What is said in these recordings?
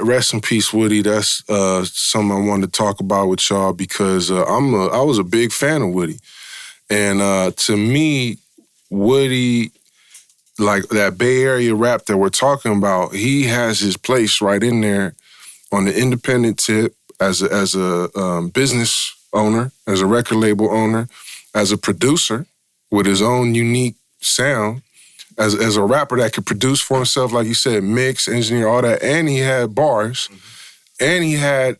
Rest in peace, Woodie. That's something I wanted to talk about with y'all because I was a big fan of Woodie. And to me, Woodie, like that Bay Area rap that we're talking about, he has his place right in there on the independent tip as a business owner, as a record label owner, as a producer with his own unique sound, as a rapper that could produce for himself, like you said, mix, engineer, all that, and he had bars, and he had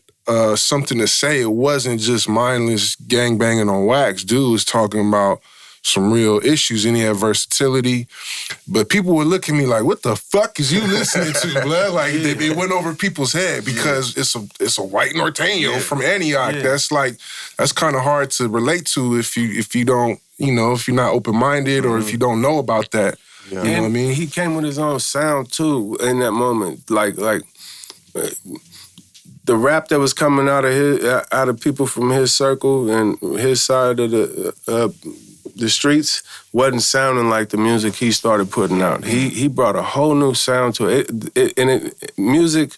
something to say. It wasn't just mindless gangbanging on wax. Dude was talking about some real issues, and he had versatility. But people would look at me like, what the fuck is you listening to, blood? Like, they went over people's head because it's a white Norteño from Antioch. Yeah. That's kind of hard to relate to if you don't, if you're not open-minded or if you don't know about that. Yeah. You know what I mean? He came with his own sound, too, in that moment. Like the rap that was coming out of people from his circle and his side of the streets wasn't sounding like the music he started putting out. He brought a whole new sound to it. Music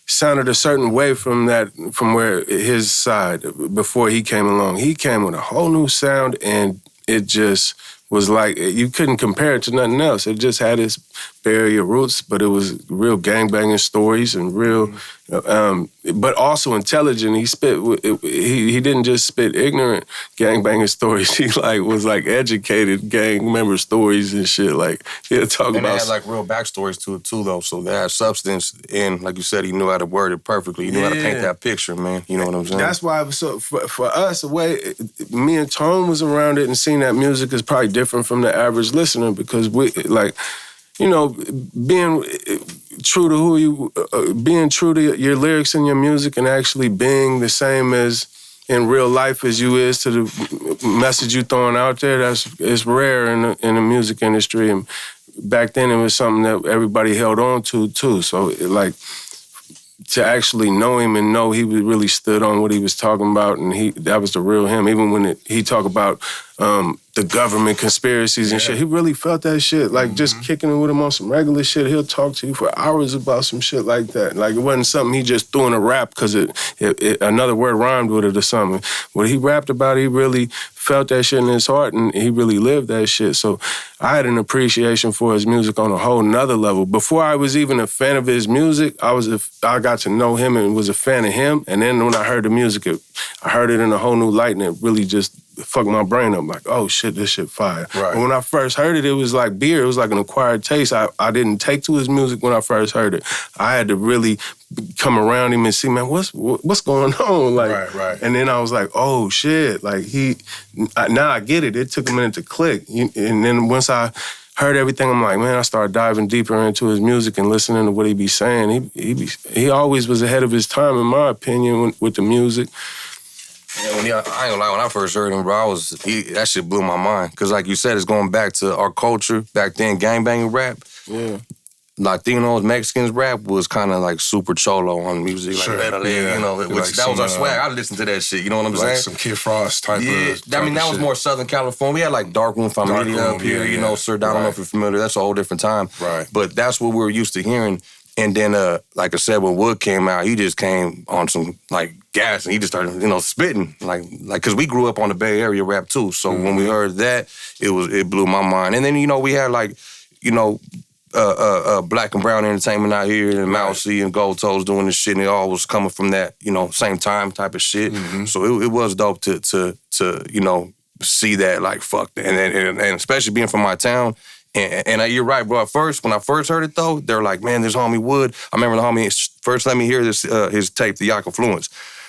sounded a certain way from where his side, before he came along. He came with a whole new sound, and it just was like, you couldn't compare it to nothing else. It just had its Bay Area roots, but it was real gangbanging stories and real, but also intelligent. He didn't just spit ignorant gangbanging stories. He was educated gang member stories and shit. Like, he'll talk about. And they had real backstories to it too, though. So they had substance, and like you said, he knew how to word it perfectly. He knew how to paint that picture, man. You know what I'm saying? That's why it was so for us. The way me and Tone was around it and seeing that music is probably different from the average listener, because we being true to being true to your lyrics and your music, and actually being the same as in real life as you is to the message you throwing out there. It's rare in the music industry, and back then it was something that everybody held on to too. So to actually know him and know he really stood on what he was talking about, and that was the real him. Even when he talked about the government conspiracies and shit, he really felt that shit. Just kicking it with him on some regular shit, he'll talk to you for hours about some shit like that. It wasn't something he just threw in a rap because another word rhymed with it or something. What he rapped about, he really felt that shit in his heart, and he really lived that shit. So I had an appreciation for his music on a whole nother level. Before I was even a fan of his music, I got to know him and was a fan of him. And then when I heard the music, I heard it in a whole new light, and it really just fucked my brain up. Like, oh shit, this shit fire. Right. And when I first heard it, it was like beer. It was like an acquired taste. I didn't take to his music when I first heard it. I had to really come around him and see, man, what's going on? Right. And then I was like, oh shit, now I get it. It took a minute to click. And then once I heard everything, I'm like, man, I started diving deeper into his music and listening to what he be saying. He always was ahead of his time, in my opinion, with the music. Yeah, I ain't gonna lie, when I first heard him, bro, that shit blew my mind. Because like you said, it's going back to our culture. Back then, gangbanging rap. Yeah. Latinos, Mexicans rap was kind of super cholo on music. Sure. That was our swag. I listened to that shit, you know what I'm saying? Some Kid Frost type of that was more Southern California. We had Dark Room Familia up here, Sir, I don't know if you're familiar. That's a whole different time. Right. But that's what we were used to hearing. And then, like I said, when Wood came out, he just came on some, gas, and he just started, spitting. Because we grew up on the Bay Area rap, too. So when we heard that, it blew my mind. And then, we had, Black and Brown Entertainment out here, and Mousy and Gold Toes doing this shit, and it all was coming from that, same time type of shit. Mm-hmm. So it was dope to see that, fuck that. And especially being from my town. And you're right, bro. When I first heard it, though, they were like, man, this homie Wood. I remember the homie first let me hear this his tape, The Yak Affluence.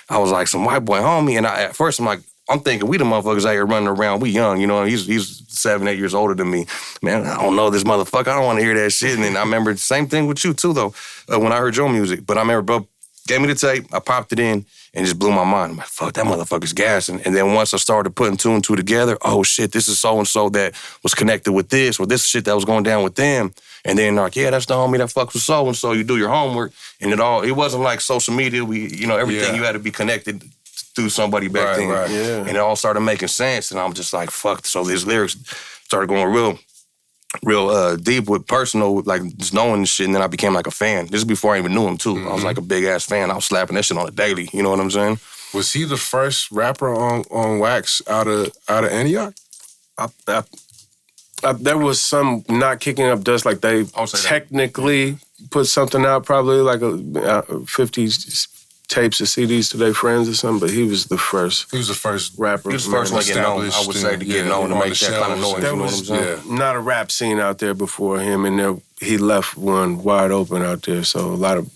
I was like, some white boy homie. And at first, I'm thinking, we the motherfuckers out here running around. We young, he's 7, 8 years older than me. Man, I don't know this motherfucker. I don't want to hear that shit. And then I remember the same thing with you, too, though, when I heard your music. But I remember, bro, gave me the tape, I popped it in, and it just blew my mind. I'm like, fuck, that motherfucker's gassing. And then once I started putting 2 and 2 together, oh shit, this is so-and-so that was connected with this, or this shit that was going down with them. And then yeah, that's the homie that fucks with so-and-so. You do your homework, and it wasn't like social media. Everything you had to be connected through somebody back then. Right. Yeah. And it all started making sense, and I'm just like, fuck. So these lyrics started going real deep with personal, like just knowing this shit, and then I became like a fan. This is before I even knew him too. I was like a big ass fan. I was slapping that shit on a daily. You know what I'm saying? Was he the first rapper on wax out of Antioch? There was some not kicking up dust, like they technically put something out, probably like 50 tapes or CDs to their friends or something, but he was the first. He was the first rapper. He was the first one to get known, I would say, to get known, to make that kind of noise. You know what I'm saying? Not a rap scene out there before him, and he left one wide open out there, so a lot of...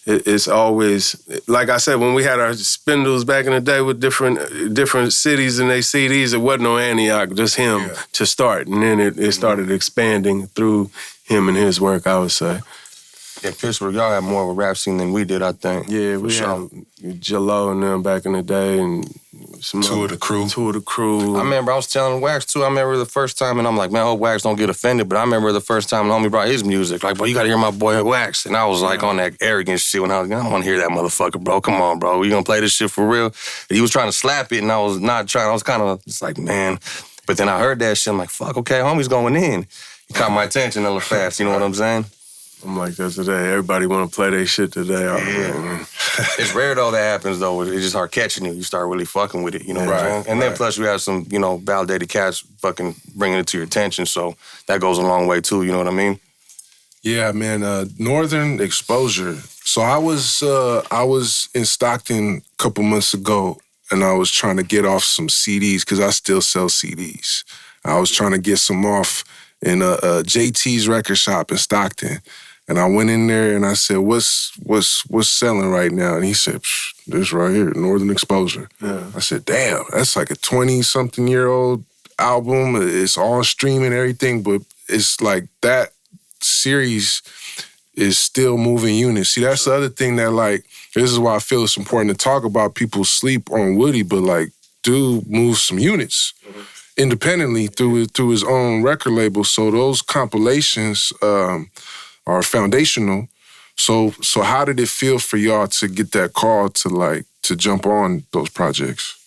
It's always, like I said, when we had our spindles back in the day with different cities and their CDs, it wasn't no Antioch, just him to start. And then it started expanding through him and his work, I would say. Yeah, Pittsburgh, y'all had more of a rap scene than we did, I think. Yeah, we had J-Lo and them back in the day, and Two of the Crew. I remember I was telling Wax too. I remember the first time, and I'm like, man, I hope Wax don't get offended. But I remember the first time the homie brought his music. Like, bro, you gotta hear my boy Wax. And I was like on that arrogant shit when I don't want to hear that motherfucker, bro. Come on, bro. You gonna play this shit for real? And he was trying to slap it, and I was not trying. I was kind of just like, man. But then I heard that shit. I'm like, fuck, okay, homie's going in. He caught my attention a little fast. You know what I'm saying? I'm like that today. Everybody want to play their shit today. Yeah. It's rare though that happens though. It's just hard catching it. You start really fucking with it. You know what I'm saying? And then plus you have some, validated cats fucking bringing it to your attention. So that goes a long way too. You know what I mean? Yeah, man. Northern Expozure. So I was in Stockton a couple months ago, and I was trying to get off some CDs because I still sell CDs. I was trying to get some off in JT's record shop in Stockton. And I went in there and I said, what's selling right now? And he said, this right here, Northern Expozure. Yeah. I said, damn, that's like a 20-something-year-old album. It's all streaming and everything, but it's like that series is still moving units. See, that's the other thing that, like, this is why I feel it's important to talk about. People sleep on Woodie, but, like, dude moves some units independently through his own record label. So those compilations are foundational. So how did it feel for y'all to get that call to jump on those projects?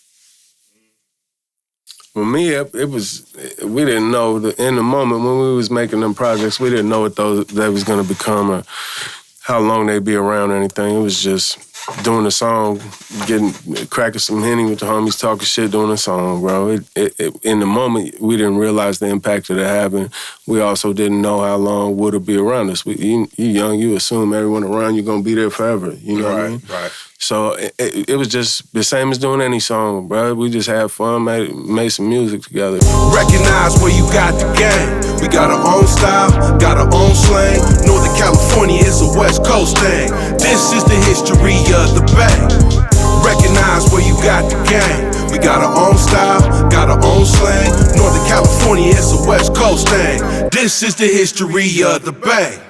For me, it was, we didn't know, in the moment when we was making them projects, we didn't know what they was going to become or how long they'd be around or anything. It was just doing a song, cracking some Henny with the homies, talking shit, doing a song, bro. In the moment, we didn't realize the impact it had having. We also didn't know how long would it be around us. You young, you assume everyone around you gonna be there forever. You know what I mean? Right. So it was just the same as doing any song, bro. We just had fun, made some music together. Recognize where you got the game. We got our own style, got our own slang. Northern California is a West Coast thing. This is the history of the Bay. Recognize where you got the game. We got our own style, got our own slang. Northern California is a West Coast thing. This is the history of the Bay.